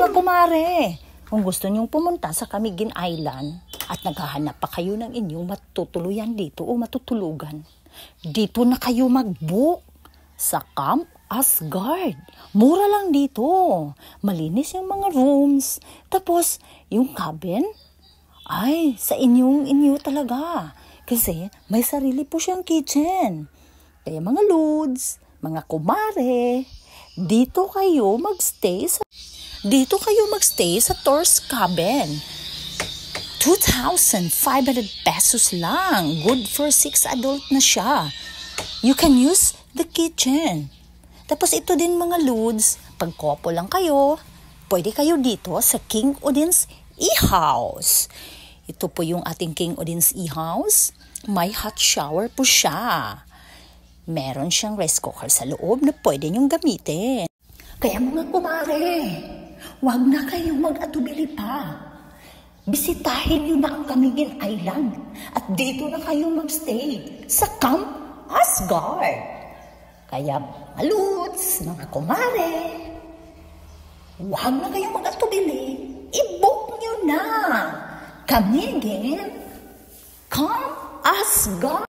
mga kumare, kung gusto nyong pumunta sa Camiguin Island at naghahanap pa kayo ng inyong matutuluyan dito o matutulugan, dito na kayo mag-book sa Camp Asgard. Mura lang dito. Malinis yung mga rooms. Tapos, yung cabin, ay, sa inyo talaga. Kasi, may sarili po siyang kitchen. Kaya mga lods, mga kumare, dito kayo magstay sa Thor's cabin. 2,500 pesos lang. Good for 6 adult na siya. You can use the kitchen. Tapos ito din mga lods, pag couple lang kayo, pwede kayo dito sa King Odin's E-House. Ito po yung ating King Odin's E-House. May hot shower po siya. Meron siyang rice cooker sa loob na pwede niyong gamitin. Kaya mga kumare, huwag na kayong mag-atubili pa. Bisitahin niyo na ang Camiguin Island at dito na kayong magstay sa Camp Asgard. Kaya mga lods, mga kumare, huwag na kayong mag-atubili. I-book niyo na. Camiguin Camp Asgard.